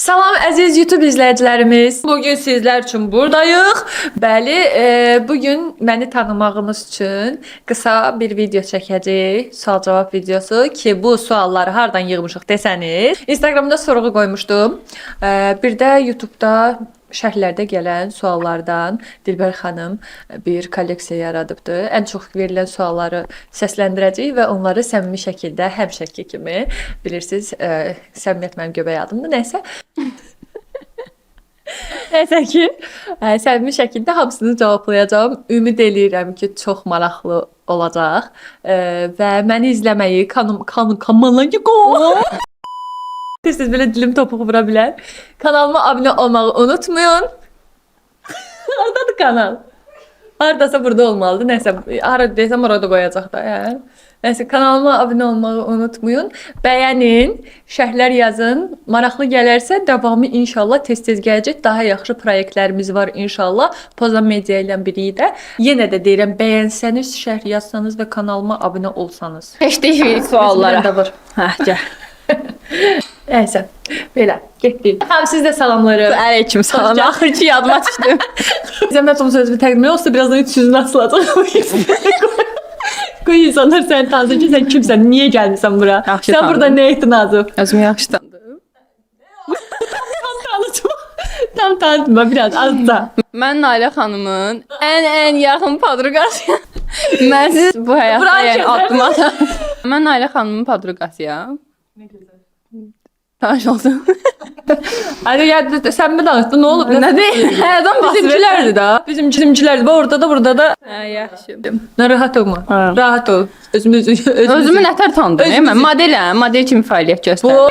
Salam əziz YouTube izləyicilərimiz. Bugün sizlər üçün buradayıq. Bəli, bugün məni tanımağınız üçün qısa bir video çəkəcəyik. Sual-cavab videosu ki, bu sualları hardan yığmışıq desəniz. Instagramda sorğu qoymuşdum. Bir də YouTube'da şərhlərdə gələn suallardan Dilbər xanım bir kolleksiya yaradıbdı. Ən çox verilən sualları səsləndirəcəyik və onları səmimi şəkildə, həmişəki kimi, bilirsiniz, səmimiyyət mənim göbək adımdır, nəysə. Nəysə ki, səmimi şəkildə hamısını cavablayacağam. Ümid eləyirəm ki, çox maraqlı olacaq və məni izləməyi, siz belə dilim topuq vura bilər. Kanalıma abunə olmağı unutmayın. Haradadır kanal? Haradasa burada olmalıdır. Nəysə, harada desəm orada qoyacaq da. Nəysə, kanalıma abunə olmağı unutmayın. Bəyənin, şərhlər yazın. Maraqlı gələrsə, davamı inşallah tez-tez gələcək. Daha yaxşı proyektlərimiz var inşallah. Pozan Media ilə biri də. Yenə də deyirəm, bəyənsəniz, şərh yazsanız və kanalıma abunə olsanız. Keçdik suallara. Gəl. Nəysə, belə, getdik. Həm siz də salamları. Aleyküm salam. Axır ki, yadıma düşdü. Zəhmət olmasa sözümü təqdim olsa, birazdan 300-ün asılacaq. Qoy insanlar səni tanısın ki, sən kimsən, niyə gəlmirsən bura? Yaxşı sən burada nə etdin azı? Özümü yaxşı tanıdım. Tam tanıtma, biraz, az da. Mən Nailə xanımın ən yaxın podruqasıyam. Mən siz bu həyatda yəni addım atam. Mən Nailə xanımın podruqasıyam. Nə gözəl. Tanış oldum. Hadi ya, sən mi danışdın, nə olub? Nədir? Həyatdan Bizimkilərdir da. Bizimkilərdir. Orada da, burada da. Yaxşı. Rahat olma. Rahat ol. Özümü nətər tanıdım? Mən modeləm, model kimi fəaliyyət göstərirəm.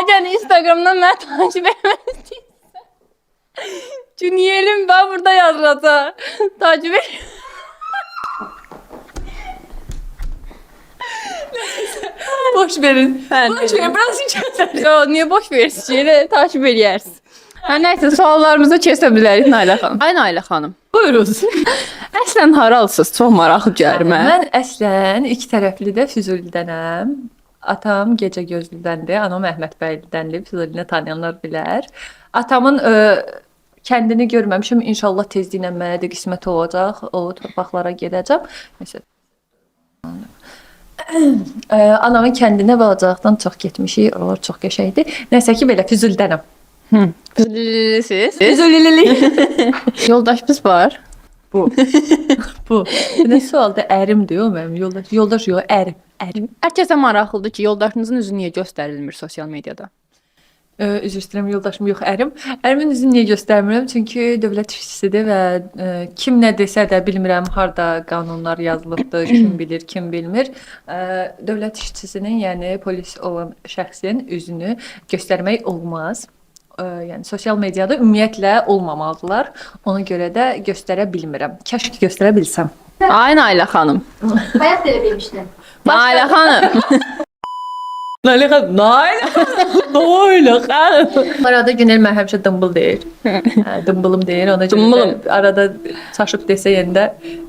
Əgər Instagramdan mənə takip etməlisiniz. Cünyelim ben burada yazılacaq. Takip et. Boş verin. Boş verin, biraz içərsiniz. Yo, niyə boş verirsiniz? Elə takip eləyərsiniz. Nəysə, suallarımıza keçə bilərik Nailə xanım. Ay Nailə xanım. Buyurun. Əslən haralısınız? Çox maraqlı gəlir mənə. Mən əslən iki tərəfli də Füzulidənəm. Atam Gecə Gözlüdəndir, anam Əhmədbəylidəndir. Füzulini tanıyanlar bilər. Atamın kəndini görməmişəm. İnşallah tezliklə mənə də qismət olacaq. O torpaqlara gedəcəm. Məsələn, anamın kəndinə balacaqdan çox getmişik. Oralar çox qəşəngdir. Nəsə ki, belə Füzulidənəm. Füzulilisiz? Füzulili. Yoldaşımız var. Bu. Bu. Nə sualda ərimdir o mənim yoldaş. Yoldaş yox, ərim. Hər kəsə maraqlıdır ki, yoldaşınızın üzü niyə göstərilmir sosial mediada? Üzr istəyirəm, yoldaşım yox, ərim. Ərimin üzünü niyə göstərmirəm? Çünki dövlət işçisidir və kim nə desə də bilmirəm harda qanunlar yazılıbdır, kim bilir, kim bilmir. Dövlət işçisinin, yəni polis olan şəxsin üzünü göstərmək olmaz. Yəni sosial mediada ümumiyyətlə olmamalıdırlar. Ona görə də göstərə bilmirəm. Kəşke göstərə bilsəm. Ay Nailə xanım. Bayaq da elə demişdim. Nailə xanım. Nailə xanım. Nailə xanım. Arada Günel mən həmişə dımbıl deyir. Dımbılım deyir. Ona görə arada çaşıb desə yenə də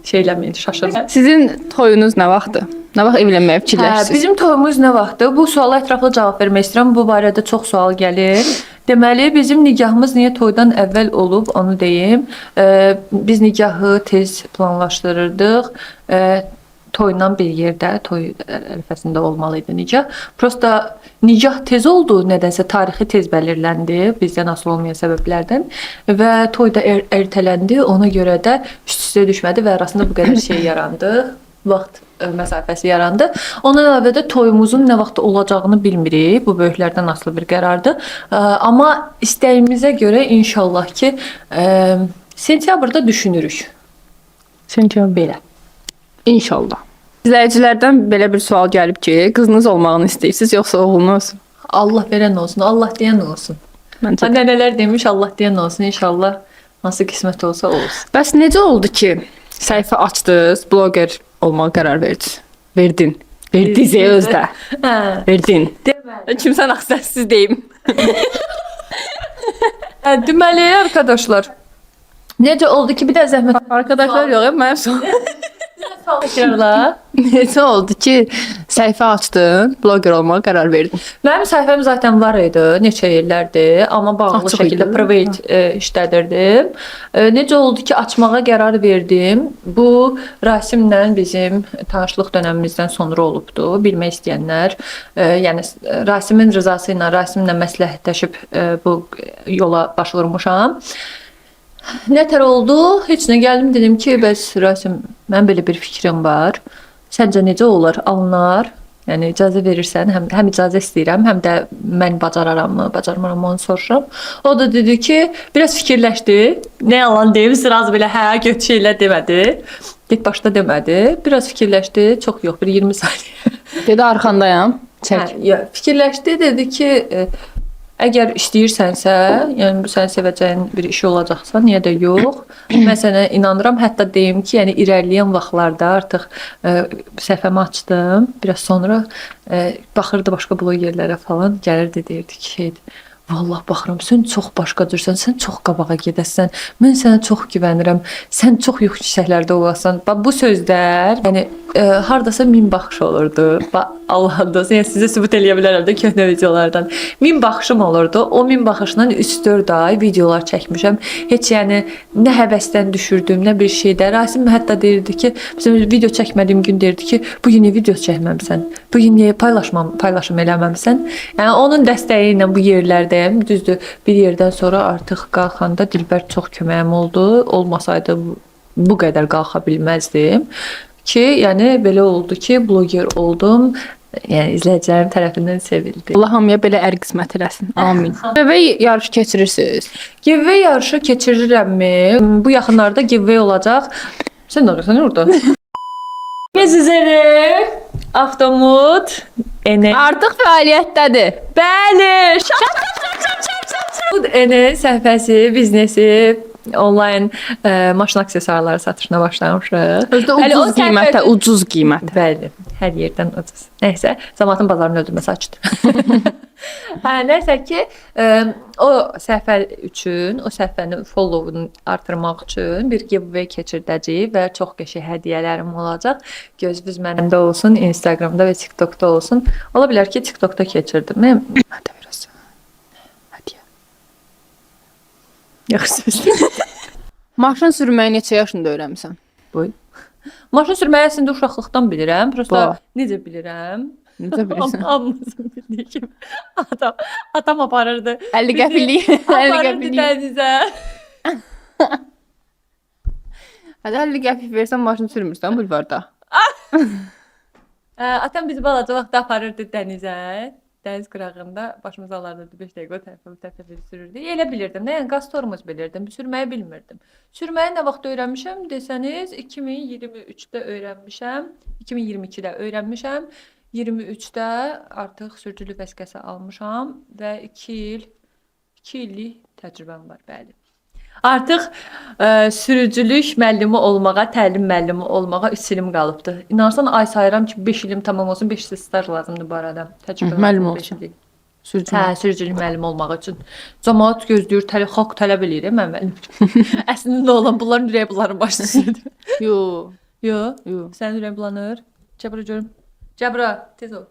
şeyləməyin, şaşırır. Sizin toyunuz nə vaxtdır? Nə vaxt evlənməyə fikirləşirsiniz? Bizim toyumuz nə vaxtdır? Bu suala ətraflı cavab vermək istəyirəm. Bu barədə çox sual gəlir. Deməli, bizim nikahımız niyə toydan əvvəl olub, onu deyim. Biz nikahı tez planlaşdırırdıq. Toyla bir yerdə, toy ərəfəsində olmalı idi nikah. Prosta nikah tez oldu, nədənsə tarixi tez belirləndi, bizdən asılı olmayan səbəblərdən və toy da ertələndi. Ona görə də üst-üstə düşmədi və arasında bu qədər şey yarandı. Vaxt məsafəsi yarandı. Ondan əlavə də toyumuzun nə vaxt olacağını bilmirik. Bu böyüklərdən asılı bir qərardır. Amma istəyimizə görə inşallah ki, sentyabrda düşünürük. Sentyabr Belə. İnşallah. İzləyicilərdən belə bir sual gəlib ki, qızınız olmağını istəyirsiniz, yoxsa oğlunuz? Allah verən olsun, Allah deyən olsun. Məncə. Nənələr demiş, Allah deyən olsun. İnşallah hansı qismət olsa olsun. Bəs necə oldu ki, səhifə açdınız, bloger olmağa qərar verdiniz? Verdiniz özdə. Verdin. Deməli. Kimsən axsəssiz deyim. Deməli, arkadaşlar. Necə oldu ki, bir də zəhmət Arkadaşlar yox, mənim Təkrarla. Necə oldu ki, səhifə açdın, bloger olmağa qərar verdin? Mənim səhifəm zaten var idi, neçə illərdir, amma bağlı Açıq şəkildə idi. private işlədirdim. Necə oldu ki, açmağa qərar verdim. Bu Rasimlə bizim tanışlıq dövrümüzdən sonra olubdu. Bilmək istəyənlər, yəni Rasimin rızası ilə, Rasimlə məsləhətləşib bu yola baş vurmuşam. Nətər oldu? Heç nə gəldim dedim ki, bəs Rasim, mən belə bir fikrim var. Səncə necə olar? Alınar? Yəni icazə verirsən, həm icazə istəyirəm, həm də mən bacararamı, bacarmaramı onu soruşuram. O da dedi ki, biraz fikirləşdi. Nə yalan deyim, sıraz belə hə, göt şeylə demədi. Get başda demədi. Biraz fikirləşdi, çox yox, bir 20 saniyə. Dedi arxandayam. Çək. Fikirləşdi, dedi ki, əgər istəyirsənsə, yəni bu sən sevəcəyin bir iş olacaqsa, niyə də yox? Mən sənə inanıram, hətta deyim ki, yəni irəliləyən vaxtlarda artıq səhifəmi açdım. Biraz sonra baxırdı başqa blogerlərə falan, gəlirdi deyirdi ki, şeydir. Vallah baxıram, sən çox başqa cürsən, sən çox qabağa gedəsən. Mən sənə çox güvənirəm. Sən çox yüksəklərdə olasan. Bax bu sözlər, yəni hardasa 1000 baxış olurdu. Bax Allahın dostu, yəni sizə sübut eləyə bilərəm də köhnə videolardan. 1000 baxışım olurdu. O 1000 baxışla 3-4 ay videolar çəkmişəm. Heç yəni nə həvəsdən düşürdüm, nə bir şeydə. Rasim hətta deyirdi ki, bizim video çəkmədiyim gün deyirdi ki, bu gün niyə video çəkməmisən? Bu gün niyə paylaşım eləməmisən? Yəni onun dəstəyi ilə bu yerlərdəyəm. Düzdür, bir yerdən sonra artıq qalxanda Dilbər çox köməyim oldu. Olmasaydı bu qədər qalxa bilməzdim ki, yəni belə oldu ki, bloger oldum. Yəni izləyicilərim tərəfindən sevildi. Allah hamıya belə ər qismət eləsin. Amin. Giveaway yarışı keçirirsiniz. Giveaway yarışı keçirirəmmi? Bu yaxınlarda giveaway olacaq. Sən orada, orada. Sizlərə Avtomod Ene. Artıq fəaliyyətdədir. Bəli. Bu Ene səhifəsi, biznesi, onlayn maşın aksesuarları satışına başlamışıq. Özdə ucuz qiymətə, ucuz qiymətə. Bəli, hər yerdən ucuz. Nəysə, Zamatın bazarını öldürməsi açdı. Nəysə ki, o səhifə üçün, o səhifənin followunu artırmaq üçün bir giveaway keçirdəcəyik və çox qəşəng hədiyyələrim olacaq. Gözünüz mənimdə olsun, Instagramda və TikTokda olsun. Ola bilər ki, TikTokda keçirdim. Hədə biraz. Hədiyyə. Yaxşı. Maşın sürməyi neçə yaşında öyrənmisən? Boy. Maşın sürməyi əslində uşaqlıqdan bilirəm. Prosta necə bilirəm? Necə bilirsən? Hamımızın bildiyi kimi. Atam aparırdı. 50 qəpiklik. 50 Aparırdı qəpiklik. dənizə. Hədə 50 qəpik versən maşın sürmürsən bulvarda. Atam bizi balaca vaxtda aparırdı dənizə. Dəniz qırağında başımızı alardı 5 dəqiqə o tərəfə sürürdü. Elə bilirdim də, yəni qaz bilirdim. Sürməyi bilmirdim. Sürməyi nə vaxt öyrənmişəm desəniz, 2023-də öyrənmişəm. 2022-də öyrənmişəm. 23-də artıq sürücülük vəsiqəsi almışam və 2 illik təcrübəm var, bəli. Artıq sürücülük müəllimi olmağa, təlim müəllimi olmağa 3 ilim qalıbdı. İnanırsan ay sayıram ki, 5 ilim tamam olsun, 5 il staj lazımdır bu arada. Təcrübə müəllim olsun. Sürücülük müəllimi olmaq üçün. Cəmaət gözləyir, xalq tələb eləyir müəllim. Əslində nə olan bunların ürəyi bunların başçısıdır. Yo. Sənin ürəyin bulanır. Cəbra görüm. Cəbra, tez ol.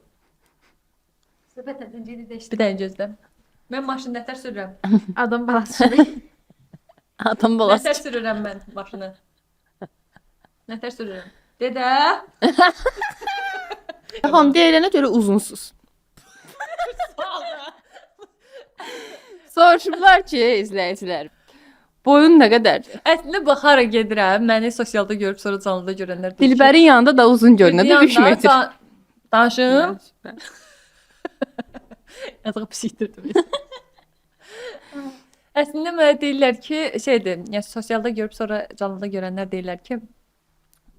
Söhbət əncəli dəyişdi. Bir dənə gözlə. Mən maşın nətər sürürəm? Adam balası sürür. Adam balası. Nətər sürürəm mən maşını? Nətər sürürəm? Dedə. Xan deyilənə görə uzunsuz. Soruşublar ki, izləyicilər. Boyun nə qədərdir? Əslində baxaraq gedirəm. Məni sosialda görüb sonra canlıda görənlər deyir ki, Dilbərin yanında da uzun görünür, 3 metr. Danışım. Yazıq psikdirdim. Əslində mənə deyirlər ki, şeydir, yəni sosialda görüb sonra canlıda görənlər deyirlər ki,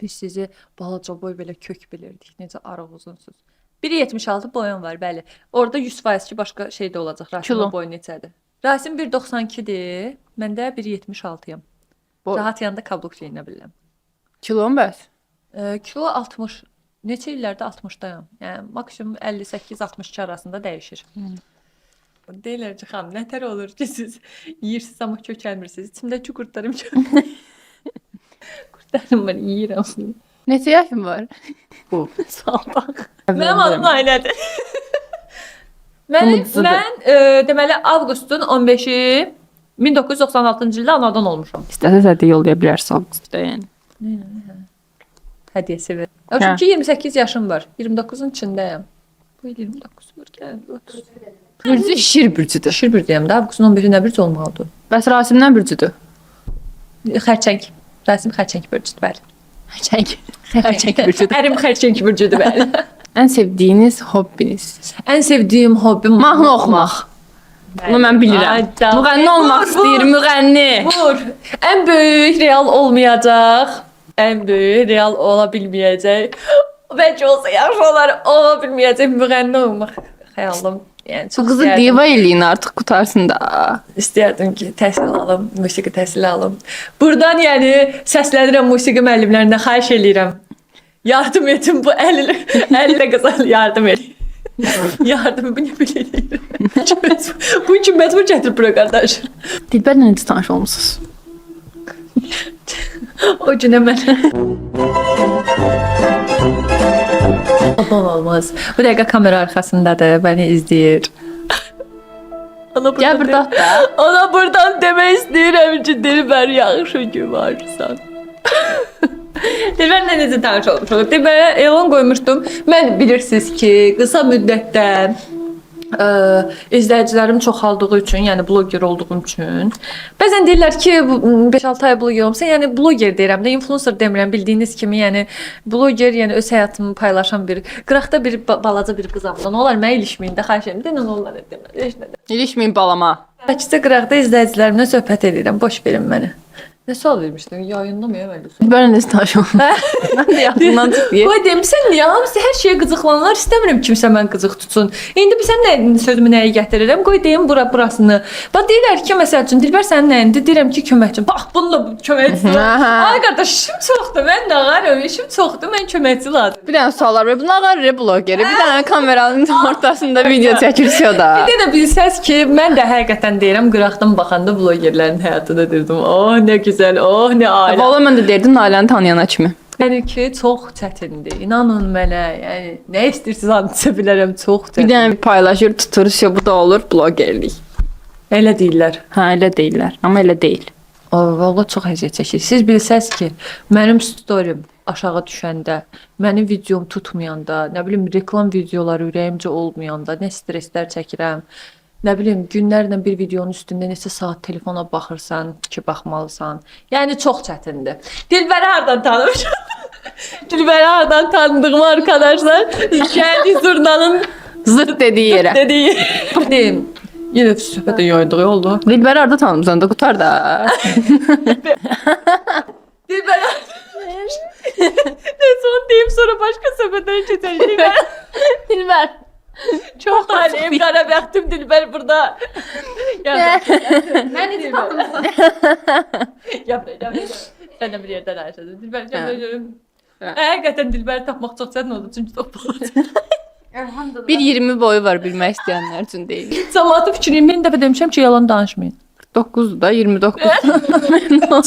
biz sizi balaca boy belə kök bilirdik, necə arıq uzunsuz. 1.76 boyum var, bəli. Orada 100% ki, başqa şey də olacaq. Rasimin boyu neçədir? Rasim 1.92-dir, mən də 1.76-yam. Rahat yanında kabluk çeynə bilirəm. Kilon bəs? Kilo 60. Neçə illərdə 60-dayam. Yəni maksimum 58-62 arasında dəyişir. Deyirlər ki, xanım, nətər olur ki, siz yeyirsiniz amma kökəlmirsiniz. İçimdəki qurtlarım kökəlmir. Qurtlarım var, yeyirəm. Neçə yaşın var? Bu. Salbaq. Mənim adım Nailədir. Mən deməli avqustun 15-i 1996-cı ildə anadan olmuşam. İstəsə də yollaya bilərsən avqustda yəni. Hədiyyəsi ver. Çünki 28 yaşım var. 29-un içindəyəm. Bu il 29 var, gəl 30. Bürcü şir bürcüdür. Şir bürcüyəm də. Avqustun 15-i nə bürcü olmalıdır? Bəs Rasimdən bürcüdür. Xərçəng. Rasim xərçəng bürcüdür, bəli. Xərçəng bürcüdür. Ərim xərçəng bürcüdür, bəli. Ən sevdiyiniz hobbiniz? Ən sevdiyim hobbim Mahnı oxumaq. Bunu mən bilirəm. Müğənni olmaq istəyirəm, müğənni. Vur. Ən böyük real olmayacaq. Ən böyük real ola bilməyəcək. Bəlkə olsa yaxşı olar, ola bilməyəcək müğənni olmaq xəyalım. Yəni Bu çox qızı istərdim. diva eləyin artıq qutarsın da. İstərdim ki, təhsil alım, musiqi təhsili alım. Burdan yəni səslənirəm musiqi müəllimlərinə, xahiş eləyirəm. Yardım edin bu 50 qıza yardım edin. Yardım bu nə biləyir. Bu kim məcbur gətirib bura qardaş. Dilbərlə necə tanış olmusunuz? O günə mən Aman olmaz. Bu dəqiqə kamera arxasındadır, məni izləyir. Gəl burada da. Ona buradan demək istəyirəm ki, Dilbər yaxşı ki varsan. Dilbərlə necə tanış olmuşuq? Dilbərə elan qoymuşdum. Mən bilirsiniz ki, qısa müddətdə izləyicilərim çoxaldığı üçün, yəni bloger olduğum üçün. Bəzən deyirlər ki, 5-6 ay bloger olmuşsan, yəni bloger deyirəm də, influencer demirəm, bildiyiniz kimi, yəni bloger, yəni öz həyatımı paylaşan bir, qıraqda bir balaca bir qızam da. Nə olar mənə ilişməyin də, xahiş edirəm. Deyən onlar demirəm, heç nə. İlişməyin balama. Bəlkə qıraqda izləyicilərimlə söhbət edirəm, boş verin məni. Nə sual vermişdin? Yayında mı elədi? Dilbərlə necə tanış olmusunuz? Mən də yadımdan çıxdı. Qoy deyim, sən niyə hamısı hər şeyə qıcıqlanırlar? İstəmirəm kimsə mən qıcıq tutsun. İndi sən nə sözümü nəyə gətirirəm? Qoy deyim burasını. Bax deyirlər ki, məsəl üçün Dilbər sənin nəyindir? Deyirəm ki, köməkçim. Bax bununla köməkçi. Ay qardaş, işim çoxdur. Mən nə qarım? İşim çoxdur. Mən köməkçi lazım. Bir dənə suallar var. Bunlar qarı blogeri. Bir dənə kameranın ortasında video çəkilsə da. Bir də bilsəz ki, mən də həqiqətən deyirəm, qıraqdan baxanda blogerlərin həyatını deyirdim. Oh, nə gözəl. Oh, nə ailə. Valla mən də deyirdim Nailəni tanıyana kimi. Yəni ki, çox çətindir. İnanın mənə, yəni nə istəyirsiniz anlaya bilərəm, çox Bir çətin. dənə paylaşır, tutur, bu da olur blogerlik. Elə deyirlər. Hə, elə deyirlər, amma elə deyil. Vallahi çox əziyyət çəkir. Siz bilsəz ki, mənim storim aşağı düşəndə, mənim videom tutmayanda, nə bilim reklam videoları ürəyimcə olmayanda, nə stresslər çəkirəm. Nə bilim, günlərlə bir videonun üstündə neçə saat telefona baxırsan ki, baxmalısan. Yəni çox çətindir. Dilbəri hardan tanımışam? Dilbəri hardan tanıdığım arkadaşlar, gəldi zurnanın Zırt dediyi yerə. dediyi. Deyim, yenə söhbətə yaydığı oldu. Dilbəri harda tanımısan da qutar da. Dilbəri ne son deyim sonra başqa söhbətə keçəcəyik. Dilbər. Çox taleyim, qara bəxtim Dilbər burada. Mən necə tanımısan? Yapma. Sən də bir yerdən ayrıldın. Dilbər görüm. Həqiqətən Dilbəri tapmaq çox çətin oldu çünki çox balaca. Elhamdülillah. 1.20 boyu var bilmək istəyənlər üçün deyil. Cəmaatı fikrim, mən dəfə demişəm ki, yalan danışmayın. 9 da 29.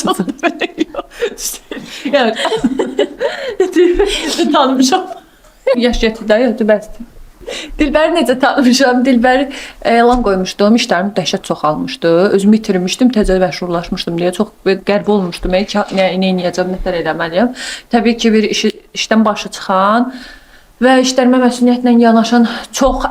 Çox da belə yox. Yəni, Dilbəri tanımışam. Yaş gətirdə, yoxdur, bəsdir. Dilbəri necə tanımışam? Dilbəri elan qoymuşdum, işlərim dəhşət çoxalmışdı. Özümü itirmişdim, təzə məşhurlaşmışdım deyə çox qəribə olmuşdum. Nə edəcəm, nətər eləməliyəm. Təbii ki, bir işdən başı çıxan və işlərimə məsuliyyətlə yanaşan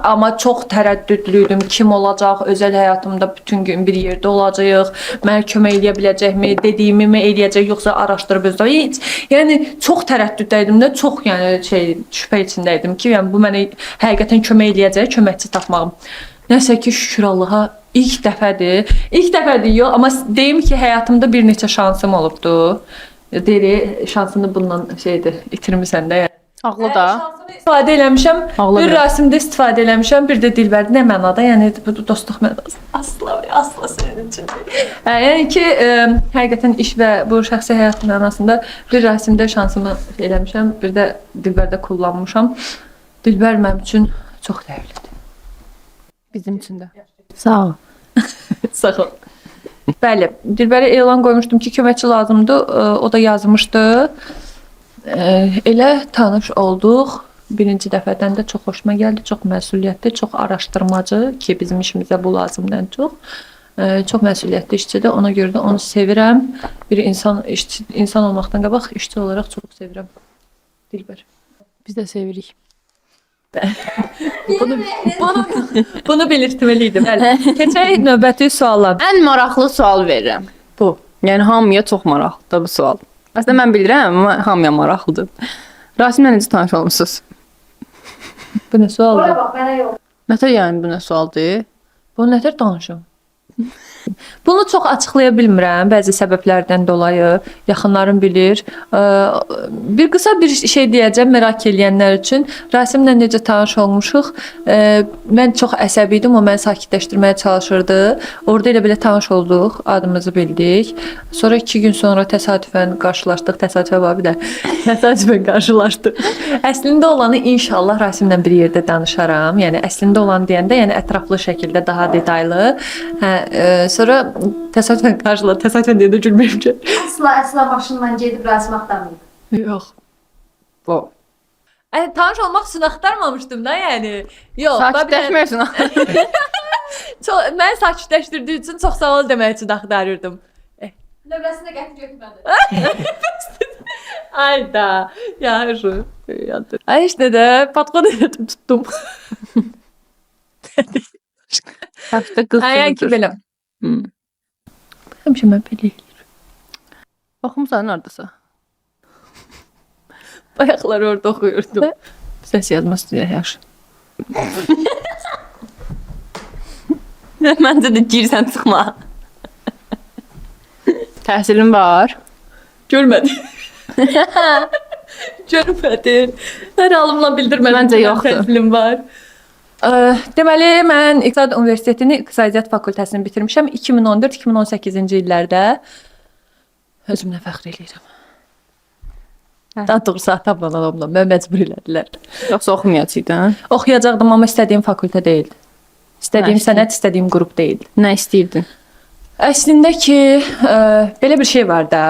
amma çox tərəddüdlü idim. Kim olacaq? Özəl həyatımda bütün gün bir yerdə olacağıq. Mənə kömək eləyə biləcəkmi? Dediyimi mi eləyəcək, yoxsa araşdırıb özdə? Heç. Yəni çox tərəddüddə idim də, çox yəni şübhə içində idim ki, yəni bu mənə həqiqətən kömək eləyəcək, köməkçi tapmağım. Nəsə ki, şükür Allaha ilk dəfədir. İlk dəfədir yox, amma deyim ki, həyatımda bir neçə şansım olubdu. Deyir, şansını bundan itirmisən də. Yəni. Ağlı da. Şansını istifadə eləmişəm. Ağla Bir biraz. Rasimdə istifadə eləmişəm, bir də Dilbərdə nə mənada? Yəni bu dostluq mənası. Asla sənin üçün. Yəni ki, həqiqətən iş və bu şəxsi həyat mənasında bir Rasimdə şansımı eləmişəm, bir də Dilbərdə kullanmışam. Dilbər mənim üçün çox dəyərlidir. Bizim üçün də. Sağ ol. Sağ ol. Bəli, Dilbərə elan qoymuşdum ki, köməkçi lazımdır. O da yazmışdı. Elə tanış olduq. Birinci dəfədən də çox xoşuma gəldi. Çox məsuliyyətli, çox araşdırmacı ki, bizim işimizə bu lazımdan çox. Çox məsuliyyətli işçidir. Ona görə də onu sevirəm. Bir insan olmaqdan qabaq işçi olaraq çox sevirəm. Dilbər. Biz də sevirik. Bunu belirtməliydim. Bəli. Keçək növbəti suala. Ən maraqlı sual verirəm. Bu. Yəni hamıya çox maraqlıdır bu sual. Əslində mən bilirəm, amma hamıya maraqlıdır. Rasimlə necə tanış olmusunuz? Bu nə sualdır? Ora bax, mənə yox. Nətər yəni bu nə sualdır? Bu nətər danışım? Bunu çox açıqlaya bilmirəm bəzi səbəblərdən dolayı. Yaxınlarım bilir. Bir qısa bir şey deyəcəm merak eləyənlər üçün. Rasimlə necə tanış olmuşuq? Mən çox əsəbi idim, o məni sakitləşdirməyə çalışırdı. Orada elə belə tanış olduq, adımızı bildik. Sonra 2 gün sonra təsadüfən qarşılaşdıq. Təsadüfə bax bir də. Təsadüfən qarşılaşdıq. Əslində olanı inşallah Rasimlə bir yerdə danışaram. Yəni əslində olan deyəndə, yəni ətraflı şəkildə daha detallı. Sonra təsadüfən qarşıladı. Təsadüfən deyəndə gülməyim ki. Əsla maşınla gedib Rasim axtarmayıb. Yox. Bu. Tanış olmaq üçün axtarmamışdım da, yəni. Yox, Sakitləşmirsən. mən sakitləşdirdiyi üçün çox sağ ol demək üçün axtarırdım. Növbəsində gətir götürmədi. Ayda, yaxşı. Ay işte də patron elədim, tutdum. Həftə qız. Ayən ki belə. Həmişə mən belə eləyirəm. Baxımsan hardasa. Bayaqlar orada oxuyurdum. Səs yazması deyə yaxşı. Məncə də girsən çıxma. Təhsilin var. Görmədin. Görmədin. Hər halımla bildirmədim. Məncə yoxdur. Təhsilim var. Deməli, mən İqtisad Universitetini İqtisadiyyat fakültəsini bitirmişəm 2014-2018-ci illərdə. Özümlə fəxr eləyirəm. Daha doğrusu atamla, anamla mən məcbur elədilər. Yoxsa oxumayacaqdın? Oxuyacaqdım, amma istədiyim fakültə deyildi. İstədiyim sənət, istədiyim qrup deyildi. Nə istəyirdin? Əslində ki, belə bir şey var da.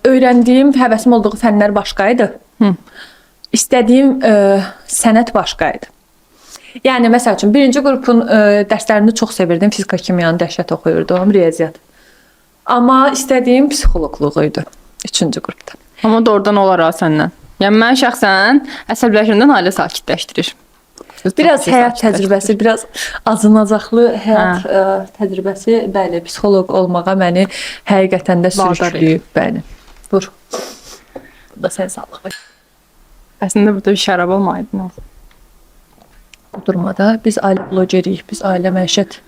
Öyrəndiyim, həvəsim olduğu fənlər başqa idi. İstədiyim sənət başqa idi. Yəni məsəl üçün birinci qrupun dərslərini çox sevirdim. Fizika, kimyanı dəhşət oxuyurdum, riyaziyyat. Amma istədiyim psixoloqluq idi 3-cü qrupda. Amma doğrudan olar ha səndən. Yəni mən şəxsən əsəbləşəndən ailə sakitləşdirir. Biraz həyat təcrübəsi, biraz acınacaqlı həyat təcrübəsi, bəli, psixoloq olmağa məni həqiqətən də sürükləyib, bəli. Vur. Bu da sən sağlıq. Əslində burada bir şərab olmaydı. Bu durmada biz ailə blogeriyik, biz ailə məişət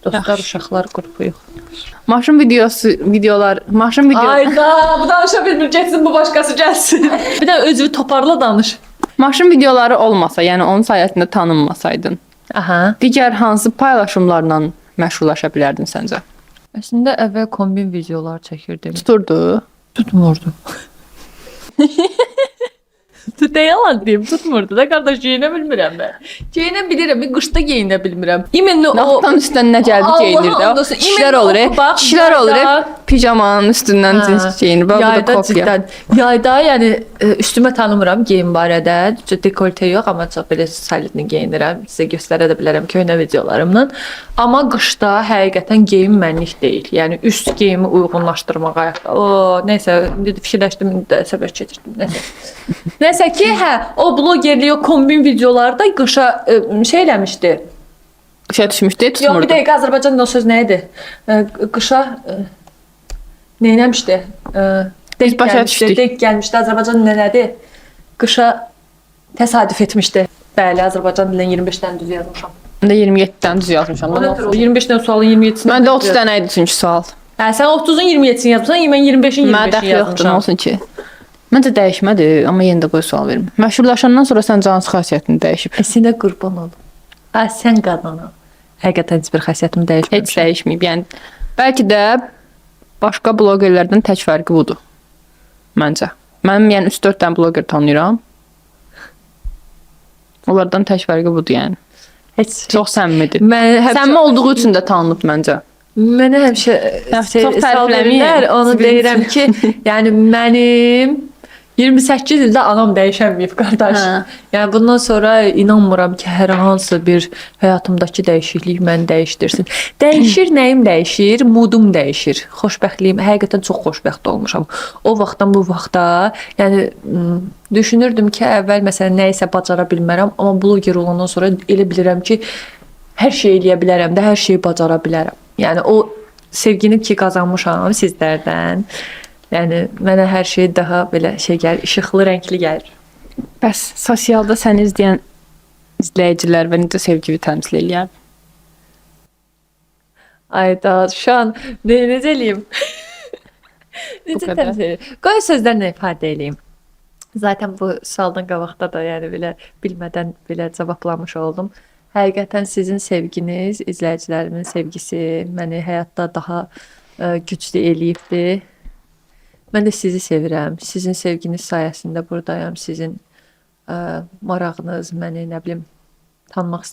dostlar, uşaqlar qrupuyuq. Maşın videolar. Ayda, bu danışa bilməyəcəksin, bu başqası gəlsin. Bir də özünü toparla danış. Maşın videoları olmasa, yəni onun sayəsində tanınmasaydın, Aha. digər hansı paylaşımlarla məşğullaşa bilərdin səncə? Əslində əvvəl kombin videolar çəkirdim. Tuturdu. Tutmurdu. Tutə yalan deyim, tutmurdu da qardaş, geyinə bilmirəm mən. Geyinə bilirəm, qışda geyinə bilmirəm. İmенно o Naxtan üstündən nə gəldi geyinirdi. Kişilər olur, kişilər olur, pijamanın üstündən cins geyinir. Bu da kopya. Yayda, yəni üstümə tanımıram geyim barədə. Dekolte yox, amma çox belə solidni geyinirəm. Sizə göstərə də bilərəm köhnə videolarımla. Amma qışda həqiqətən geyim mənlik deyil. Yəni üst geyimi uyğunlaşdırmağa. Nəysə, indi fikirləşdim, indi də səbəb keçirdim. Nəysə ki, o blogerlik, o kombin videolarda qışa şey eləmişdi. Qışa düşmüşdü, tutmurdu. Yox, bir dəqiqə Azərbaycanda o söz nə idi? Qışa nə eləmişdi? Biz başa düşdük. Denk gəlmişdi. Azərbaycan nədir? Qışa təsadüf etmişdi. Bəli, Azərbaycan dilən 25-dən düz yazmışam. Mən də 27-dən düz yazmışam. 25-dən sualın 27-sini. Mən də 30 dənə idi çünki sual. Sən 30-un 27-sini yazmışsan, mən 25-in 25-ini yazmışam. Nə olsun ki? Məncə dəyişmədi, amma yenə də qoy sual verim. Məşhurlaşandan sonra sən hansı xasiyyətini dəyişib? Əslində qurban olum. Sən qadın ol. Həqiqətən heç bir xasiyyətimi dəyişməmişəm. Heç dəyişməyib. Yəni bəlkə də başqa blogerlərdən tək fərqi budur. Məncə. Mənim yəni 3-4 dənə bloger tanıyıram. Onlardan tək fərqi budur yəni. Heç çox səmimidir. Səmimi olduğu üçün də tanınıb məncə. Mənə həmişə Yaxşı, çox sual tərifləməyin. verirlər. Onu Siz deyirəm ki, yəni mənim 28 ildə anam dəyişənməyib qardaş. Hə. Yəni bundan sonra inanmıram ki, hər hansı bir həyatımdakı dəyişiklik məni dəyişdirsin. Dəyişir, nəyim dəyişir? Moodum dəyişir. Xoşbəxtliyim, həqiqətən çox xoşbəxt olmuşam. O vaxtdan bu vaxta, yəni düşünürdüm ki, əvvəl məsələn nə isə bacara bilmərəm, amma bloger olandan sonra elə bilirəm ki, hər şey eləyə bilərəm də, hər şeyi bacara bilərəm. Yəni o sevgini ki qazanmışam sizlərdən. Yəni mənə hər şey daha belə şey gəlir, işıqlı, rəngli gəlir. Bəs sosialda səni izləyən izləyicilər və necə sevgini təmsil eləyər? Ayda, şu an necə eləyim? Bu Necə qədər. təmsil eləyim? Qoy sözlərlə ifadə eləyim. Zaten bu sualdan qabaqda da yəni belə bilmədən belə cavablamış oldum. Həqiqətən sizin sevginiz, izləyicilərimin sevgisi məni həyatda daha güclü eləyibdi. Mən də sizi sevirəm. Sizin sevginiz sayəsində burdayam. Sizin marağınız, məni nə bilim tanımaq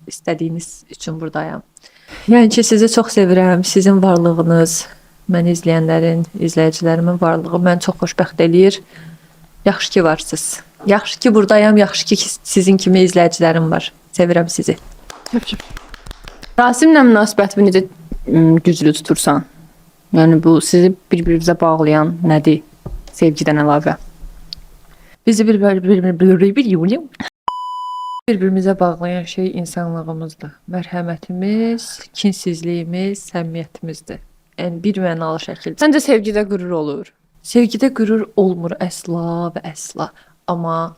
istədiyiniz üçün burdayam. Yəni ki, sizi çox sevirəm. Sizin varlığınız, məni izləyənlərin, izləyicilərimin varlığı məni çox xoşbəxt eləyir. Yaxşı ki varsınız. Yaxşı ki burdayam, yaxşı ki sizin kimi izləyicilərim var. Sevirəm sizi. Rasimlə münasibətini necə güclü tutursan? Yəni bu sizi bir-birinizə bağlayan nədir? Sevgidən əlavə. Bizi bir-birimizə bağlayan şey insanlığımızdır. Mərhəmətimiz, kinsizliyimiz, səmimiyyətimizdir. Yəni bir mənalı şəkildə. Səncə sevgidə qürur olur? Sevgidə qürur olmur əsla və əsla. Amma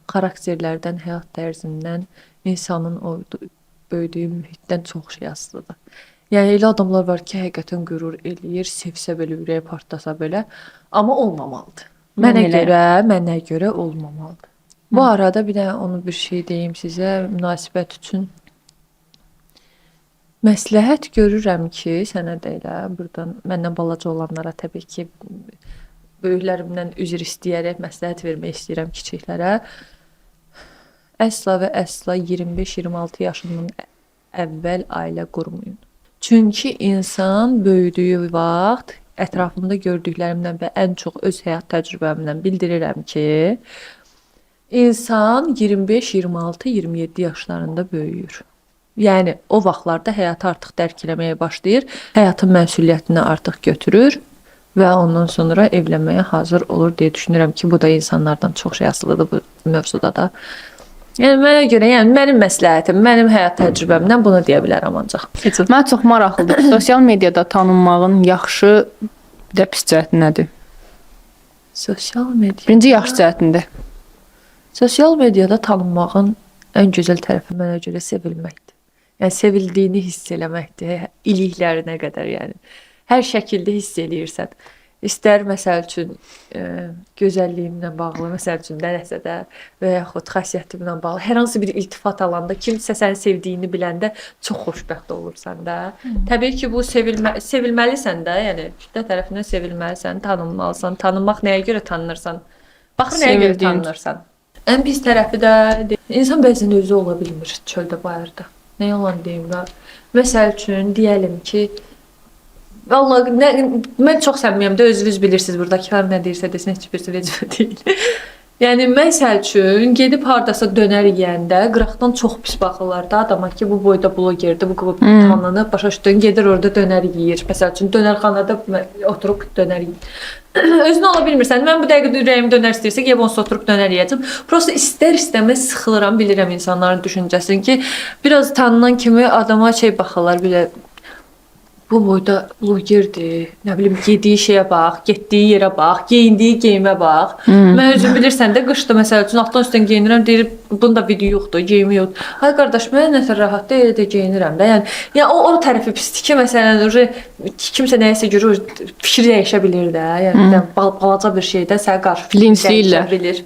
xarakterlərdən, həyat tərzindən, insanın böyüdüyü mühitdən çox şey asılıdır. Yəni elə adamlar var ki, həqiqətən qürur eləyir, sevsə belə, ürəyi partasa belə, amma olmamalıdır. Mənə görə olmamalıdır. Bu arada bir də onu bir şey deyim sizə, münasibət üçün məsləhət görürəm ki, sənə də elə burdan məndən balaca olanlara təbii ki, böyüklərimdən üzr istəyərək məsləhət vermək istəyirəm kiçiklərə. Əsla və əsla 25-26 yaşından əvvəl ailə qurmayın. Çünki insan böyüdüyü vaxt ətrafımda gördüklərimdən və ən çox öz həyat təcrübəmdən bildirirəm ki, insan 25, 26, 27 yaşlarında böyüyür. Yəni o vaxtlarda həyatı artıq dərk eləməyə başlayır, həyatın məsuliyyətini artıq götürür və ondan sonra evlənməyə hazır olur deyə düşünürəm ki, bu da insanlardan çox şey asılıdır bu mövzuda da. Yəni mənə görə, yəni mənim məsləhətim, mənim həyat təcrübəmdən bunu deyə bilərəm ancaq. Mənə çox maraqlıdır. Sosial mediada tanınmağın yaxşı, bir də pis cəhəti nədir? Sosial media. Birinci yaxşı cəhətində. Sosial mediada tanınmağın ən gözəl tərəfi mənə görə sevilməkdir. Yəni sevildiyini hiss eləməkdir, iliklərinə qədər, yəni. Hər şəkildə hiss eləyirsən. İstər məsəl üçün gözəlliyimlə bağlı, məsəl üçün nəsə də və yaxud xasiyyətimlə bağlı hər hansı bir iltifat alanda, kimsə səni sevdiyini biləndə çox xoşbəxt olursan da. Təbii ki, bu sevilməlisən də, yəni kütlə tərəfindən sevilməlisən, tanınmalısan. Tanınmaq nəyə görə tanınırsan? Baxır nəyə görə tanınırsan? Ən pis tərəfi də insan bəzən özü ola bilmir çöldə, bayırda. Nə yalan deyim də. Məsəl üçün deyəlim ki, vallahi mən çox səmimiyəm də, özünüz bilirsiniz buradakılar nə deyirsə desin, heç birisi vecibə deyil. Yəni məsəl üçün gedib hardasa dönər yeyəndə qıraqdan çox pis baxırlar da adama ki, bu boyda blogerdir, bu tanınıb, başa düşdün, gedir orada dönər yeyir. Məsəl üçün dönərxanada oturub dönər yeyir. Özün ola bilmirsən. Mən bu dəqiqə ürəyim dönər istəyirsə, gəlib onsuz oturub dönər yeyəcəm. Prosta istər-istəməz sıxılıram, bilirəm insanların düşüncəsini ki, biraz tanınan kimi adama şey baxırlar, belə bu boyda blogerdir, nə bilim, yediyi şeyə bax, getdiyi yerə bax, geyindiyi geyimə bax. Mən özüm bilirsən də, qışda məsəl üçün altdan üstdən geyinirəm, deyir, bunda video yoxdur, geyimi yoxdur. Hay qardaş, mən nəsə rahat deyil də geyinirəm də. Yəni o tərəfi pisdir ki, məsələn, kimsə nəyisə görür, fikir dəyişə bilir də. Yəni balaca bir şeydə sənə qarşı linsləyirlər. Bilir.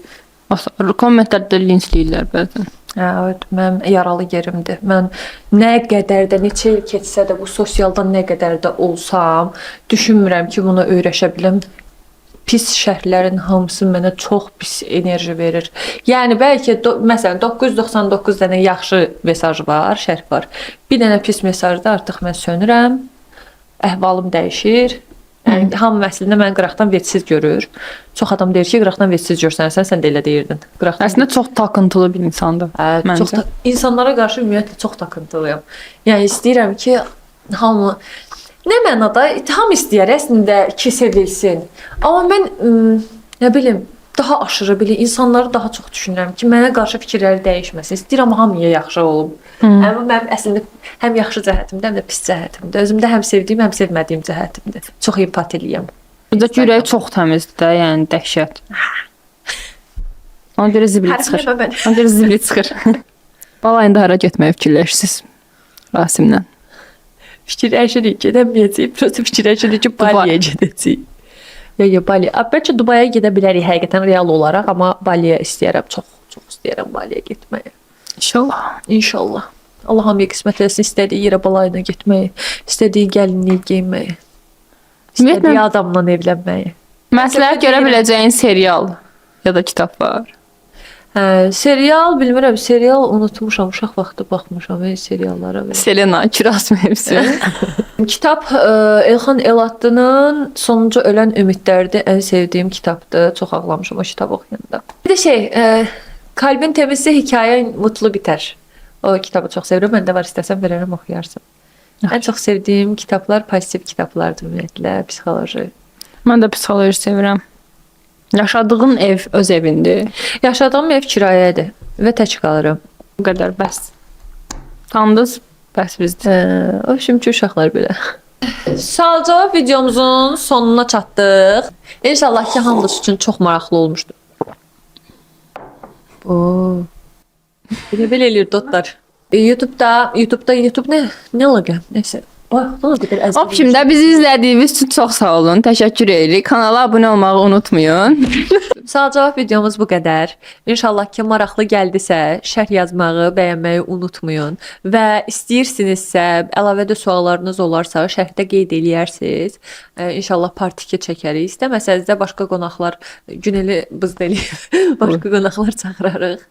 Kommentlərdə linsləyirlər bəzən. Evet, mənim yaralı yerimdir. Mən nə qədər də, neçə il keçsə də, bu sosialdan nə qədər də olsam, düşünmürəm ki, buna öyrəşə biləm. pis şərhlərin hamısı mənə çox pis enerji verir. Yəni bəlkə məsələn 999 dənə yaxşı mesaj var, şərh var. Bir dənə pis mesajda artıq mən sönürəm. Əhvalım dəyişir. Yəni hamı əslində məni qıraqdan vecsiz görür. Çox adam deyir ki, qıraqdan vecsiz görsənsən, sən də elə deyirdin. Qıraqdan Əslində çox takıntılı bir insandır. çox insanlara qarşı ümumiyyətlə çox takıntılıyam. Yəni istəyirəm ki, hamı nə mənada hamı istəyir əslində ki, sevilsin. Amma mən nə bilim, daha aşırı belə insanları daha çox düşünürəm ki, mənə qarşı fikirləri dəyişməsin. İstəyirəm hamıya yaxşı olum. Amma mənim əslində həm yaxşı cəhətimdə, həm də pis cəhətimdə. Özümdə həm sevdiyim, həm sevmədiyim cəhətimdə. Çox empatiliyəm. Burada ürəyi çox təmizdir də, yəni dəhşət. Ona görə zibili çıxır. Ona görə zibili çıxır. Balayında hara getməyi fikirləşirsiniz Rasimlə? Fikirləşirik, gedəməyəcəyik. Prosta fikirləşirik ki, Baliyə gedəcəyik. Yox, Bali. Bəlkə Dubaya gedə bilərik həqiqətən real olaraq, amma Baliyə istəyirəm, çox istəyirəm Baliyə getməyi. İnşallah. İnşallah. Allah hamıya qismət etsin, istədiyi yerə balayına getməyi, istədiyi gəlinliyi geyməyi, istədiyi adamla evlənməyi. Məsləhət görə biləcəyin serial ya da kitab var. Serial bilmirəm, serial unutmuşam, uşaq vaxtı baxmışam seriallara. Selena Kiraz mövzusu. Kitab Elxan Elatlı'nın Sonuncu Ölən Ümidlərdir. Ən sevdiyim kitabdır. Çox ağlamışam o kitabı oxuyanda. Bir də Kalbin Temizliği hikayə mutlu bitər. O kitabı çox sevirəm. Məndə var, istəsən verərəm oxuyarsan. Ən çox sevdiyim kitablar pozitiv kitablardır ümumiyyətlə, psixoloji. Mən də psixoloji sevirəm. Yaşadığın ev öz evindir. Yaşadığım ev kirayədir və tək qalıram. Bu qədər bəs. Tanıdınız, bəs bizdir. O şimdiki uşaqlar belə. Sual-cavab videomuzun sonuna çatdıq. İnşallah ki, hamınız üçün çox maraqlı olmuşdur. Belə eləyir dostlar. YouTube nə əlaqə? Nəsə. Optimdə bizi izlədiyiniz üçün çox sağ olun. Təşəkkür edirik. Kanala abunə olmağı unutmayın. Sual-cavab videomuz bu qədər. İnşallah ki, maraqlı gəldisə, şərh yazmağı, bəyənməyi unutmayın. Və istəyirsinizsə, əlavədə suallarınız olarsa, şərhdə qeyd eləyərsiniz. İnşallah part 2 çəkərik. İstəməsəniz də başqa qonaqlar, Güneli bızda eləyir, başqa qonaqlar çağırarıq.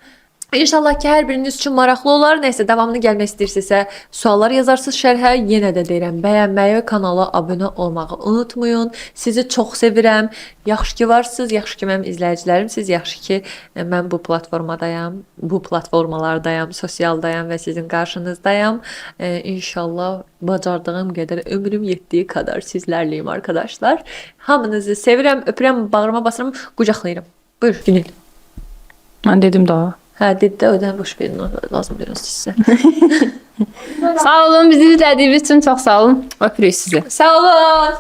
İnşallah ki, hər biriniz üçün maraqlı olar. Nəysə, davamlı gəlmək istəyirsinizsə, suallar yazarsınız şərhə. Yenə də deyirəm, bəyənməyi, kanala abunə olmağı unutmayın. Sizi çox sevirəm. Yaxşı ki varsınız, yaxşı ki mənim izləyicilərimsiz, yaxşı ki mən bu platformadayam, bu platformalardayam, sosialdayam və sizin qarşınızdayam. İnşallah bacardığım qədər, ömrüm yetdiyi qədər sizlərləyim arkadaşlar. Hamınızı sevirəm, öpürəm, bağrıma basıram, qucaqlayıram. Buyur, Günel. Mən dedim daha. Hə, dedi də ödən boş verin, lazım deyirəm sizə. Sağ olun, bizi izlədiyiniz üçün çox sağ olun. Öpürük sizi. Sağ olun.